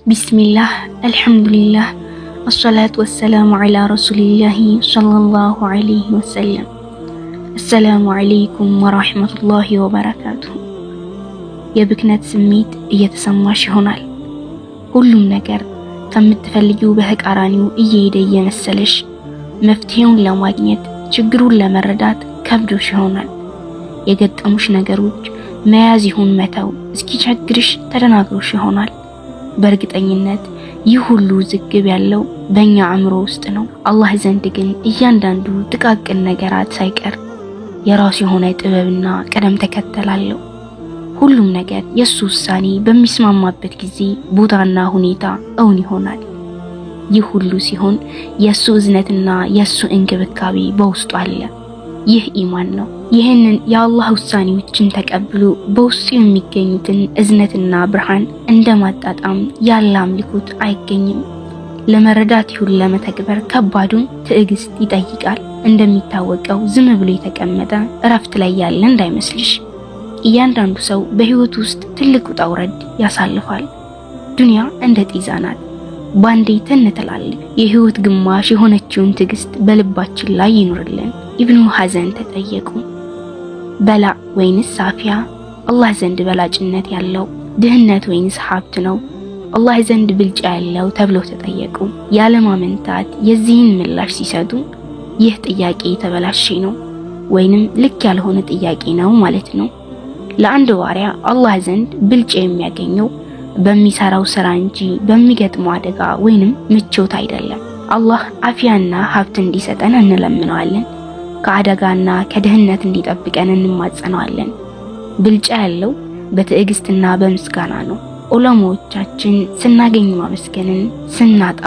بسم الله الحمد لله الصلاة والسلام على رسول الله صلى الله عليه وسلم السلام عليكم ورحمة الله وبركاته የብክነት ስሜት እየተሰማሽ ይሆናል። ሁሉም ነገር ከምትፈልጊው በተቃራኒው እየሄደ እየመሰለሽ መፍትሄውን ለማግኘት ችግሩን ለመረዳት ከብዶሽ ይሆናል። የገጠሙሽ ነገሮች መያዝ ይሁን መተው እስኪቸግርሽ ተደናግሮሽ ይሆናል። በእርግጠኝነት ይህ ሁሉ ዝግብ ያለው በእኛ አእምሮ ውስጥ ነው። አላህ ዘንድ ግን እያንዳንዱ ጥቃቅን ነገራት ሳይቀር የራሱ የሆነ ጥበብና ቅደም ተከተል አለው። ሁሉም ነገር የሱ ውሳኔ በሚስማማበት ጊዜ ቦታና ሁኔታ እውን ይሆናል። ይህ ሁሉ ሲሆን የሱ እዝነትና የሱ እንክብካቤ በውስጡ አለ። ይህ ኢማን ነው። ይህንን የአላህ ውሳኔዎችን ተቀብሎ በውስጡ የሚገኙትን እዝነትና ብርሃን እንደማጣጣም ያለ አምልኮት አይገኝም። ለመረዳት ይሁን ለመተግበር ከባዱን ትዕግስት ይጠይቃል። እንደሚታወቀው ዝም ብሎ የተቀመጠ እረፍት ላይ ያለ እንዳይመስልሽ። እያንዳንዱ ሰው በህይወት ውስጥ ትልቅ ውጣ ውረድ ያሳልፋል። ዱንያ እንደ ጤዛ ናት፣ ባንዴ ትን ትላለች። የህይወት ግማሽ የሆነችውን ትዕግስት በልባችን ላይ ይኑርልን። ኢብኑ ሐዘን ተጠየቁ፣ በላ ወይንስ ሳፊያ አላህ ዘንድ በላጭነት ያለው ድህነት ወይንስ ሀብት ነው አላህ ዘንድ ብልጫ ያለው ተብለው ተጠየቁ። ያለማመንታት የዚህን ምላሽ ሲሰጡ ይህ ጥያቄ የተበላሸ ነው ወይንም ልክ ያልሆነ ጥያቄ ነው ማለት ነው። ለአንድ ባሪያ አላህ ዘንድ ብልጫ የሚያገኘው በሚሰራው ስራ እንጂ በሚገጥመው አደጋ ወይንም ምቾት አይደለም። አላህ አፊያና ሀብት እንዲሰጠን እንለምነዋለን። ከአደጋና ከድህነት እንዲጠብቀን እንማጸነዋለን። ብልጫ ያለው በትዕግስትና በምስጋና ነው። ዑለማዎቻችን ስናገኝ ማመስገንን፣ ስናጣ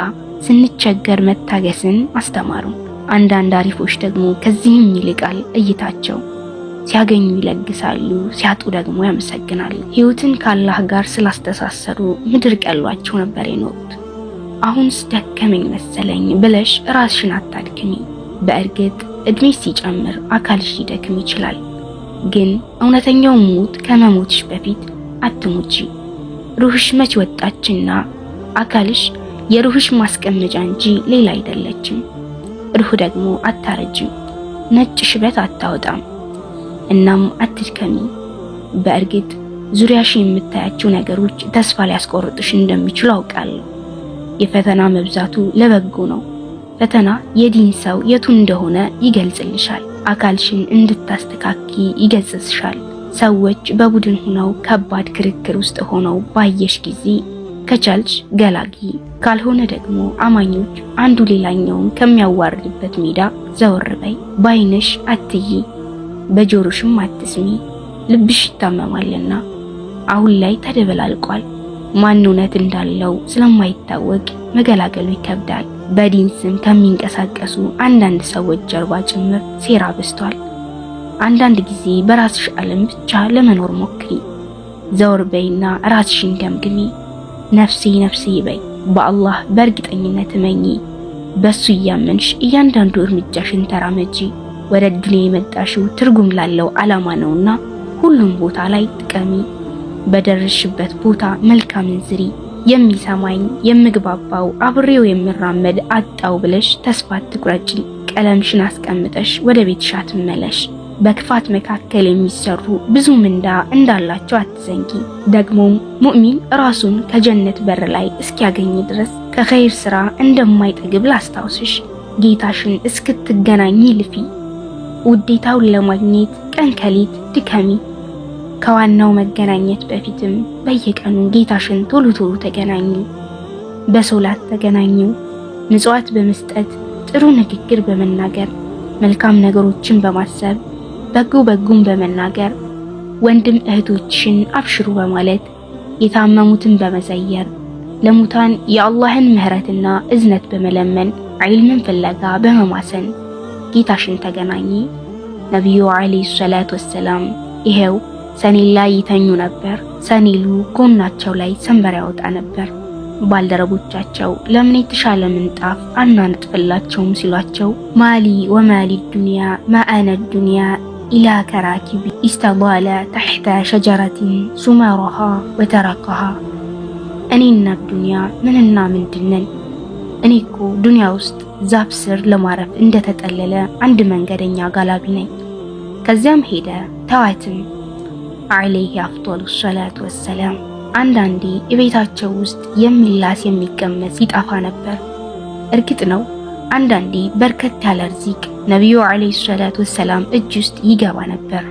ስንቸገር መታገስን አስተማሩ። አንዳንድ አሪፎች ደግሞ ከዚህም ይልቃል እይታቸው። ሲያገኙ ይለግሳሉ፣ ሲያጡ ደግሞ ያመሰግናሉ። ህይወትን ከአላህ ጋር ስላስተሳሰሩ ምድር ቀሏቸው ነበር የኖሩት። አሁንስ ደከመኝ መሰለኝ ብለሽ ራስሽን አታድክሚ። በእርግጥ እድሜ ሲጨምር አካልሽ ሊደክም ይችላል። ግን እውነተኛው ሞት ከመሞትሽ በፊት አትሞቺ። ሩህሽ መች ወጣችና አካልሽ የሩህሽ ማስቀመጫ እንጂ ሌላ አይደለችም። ሩህ ደግሞ አታረጅም፣ ነጭ ሽበት አታወጣም። እናም አትድከሚ። በእርግጥ ዙሪያሽ የምታያቸው ነገሮች ተስፋ ሊያስቆርጥሽ እንደሚችሉ አውቃለሁ። የፈተና መብዛቱ ለበጎ ነው። ፈተና የዲን ሰው የቱ እንደሆነ ይገልጽልሻል። አካልሽን እንድታስተካኪ ይገጽስሻል። ሰዎች በቡድን ሆነው ከባድ ክርክር ውስጥ ሆነው ባየሽ ጊዜ ከቻልሽ ገላጊ፣ ካልሆነ ደግሞ አማኞች አንዱ ሌላኛውን ከሚያዋርድበት ሜዳ ዘወር በይ። ባይነሽ አትይ፣ በጆሮሽም አትስሚ። ልብሽ ይታመማልና አሁን ላይ ተደበላልቋል። ማን እውነት እንዳለው ስለማይታወቅ መገላገሉ ይከብዳል። በዲን ስም ከሚንቀሳቀሱ አንዳንድ ሰዎች ጀርባ ጭምር ሴራ በዝቷል። አንዳንድ ጊዜ በራስሽ ዓለም ብቻ ለመኖር ሞክሪ። ዘወር በይና ራስሽን ገምግሚ። ነፍሴ ነፍሴ በይ። በአላህ በእርግጠኝነት እመኚ። በሱ እያመንሽ እያንዳንዱ እርምጃሽን ተራመጂ። ወደ ዱንያ የመጣሽው ትርጉም ላለው ዓላማ ነውና ሁሉም ቦታ ላይ ጥቀሚ። በደረስሽበት ቦታ መልካምን ዝሪ። የሚሰማኝ የምግባባው አብሬው የምራመድ አጣው ብለሽ ተስፋ አትቁረጪ። ቀለምሽን አስቀምጠሽ ወደ ቤትሽ አትመለሽ። በክፋት መካከል የሚሰሩ ብዙ ምንዳ እንዳላቸው አትዘንጊ። ደግሞም ሙእሚን ራሱን ከጀነት በር ላይ እስኪያገኝ ድረስ ከኸይር ስራ እንደማይጠግብ ላስታውስሽ። ጌታሽን እስክትገናኚ ልፊ። ውዴታውን ለማግኘት ቀን ከሌት ድከሚ። ከዋናው መገናኘት በፊትም በየቀኑ ጌታሽን ቶሎ ቶሎ ተገናኙ። በሶላት ተገናኙ። ምጽዋት በመስጠት ጥሩ ንግግር በመናገር መልካም ነገሮችን በማሰብ በጎን በመናገር ወንድም እህቶችሽን አብሽሩ በማለት የታመሙትን በመዘየር ለሙታን የአላህን ምህረትና እዝነት በመለመን ዒልምን ፍለጋ በመማሰን ጌታሽን ተገናኚ። ነብዩ አለይሂ ሰላቱ ወሰላም ይሄው ሰኔል ላይ ይተኙ ነበር። ሰኔሉ ጎናቸው ላይ ሰንበር ያወጣ ነበር። ባልደረቦቻቸው ለምን የተሻለ ምንጣፍ አናንጥፍላቸውም ሲሏቸው ማሊ ወማሊ ዱንያ ማአነ ዱንያ ኢላ ከራኪቢ ኢስተባለ ተሕተ ሸጀረትን ሱመሩሃ ወተረከሃ። እኔና ዱንያ ምንና ምንድነን? እኔ እኮ ዱንያ ውስጥ ዛፍ ስር ለማረፍ እንደተጠለለ አንድ መንገደኛ ጋላቢ ነኝ። ከዚያም ሄደ ተዋትም አለይሂ አፍዶሉ ሰላቱ ወሰላም። አንዳንዴ የቤታቸው ውስጥ የሚላስ የሚቀመስ ይጠፋ ነበር። እርግጥ ነው አንዳንዴ በርከት ያለ ርዚቅ ነብዩ አለይሂ ሰላቱ ወሰላም እጅ ውስጥ ይገባ ነበር።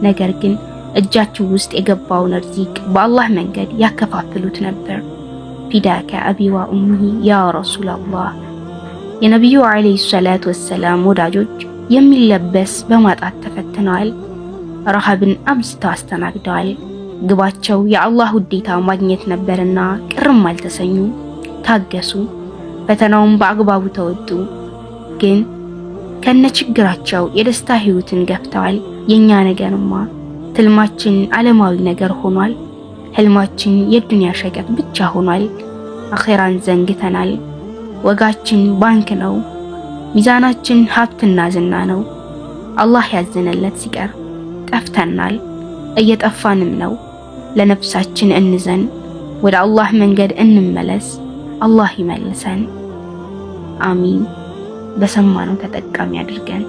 ነገር ግን እጃቸው ውስጥ የገባውን ርዚቅ በአላህ መንገድ ያከፋፍሉት ነበር። ፊዳከ አቢ ወኡሚ ያ ረሱላላህ። የነብዩ አለይሂ ሰላቱ ወሰላም ወዳጆች የሚለበስ በማጣት ተፈትነዋል። ረሃብን አብዝተው አስተናግደዋል። ግባቸው የአላህ ውዴታ ማግኘት ነበርና ቅርም አልተሰኙ፣ ታገሱ። ፈተናውን በአግባቡ ተወጡ። ግን ከነችግራቸው የደስታ ህይወትን ገፍተዋል። የኛ ነገርማ ትልማችን ዓለማዊ ነገር ሆኗል። ህልማችን የዱንያ ሸቀጥ ብቻ ሆኗል። አኺራን ዘንግተናል። ወጋችን ባንክ ነው። ሚዛናችን ሀብትና ዝና ነው። አላህ ያዘነለት ሲቀር ጠፍተናል፣ እየጠፋንም ነው። ለነፍሳችን እንዘን፣ ወደ አላህ መንገድ እንመለስ። አላህ ይመልሰን። አሚን። በሰማነው ተጠቃሚ አድርገን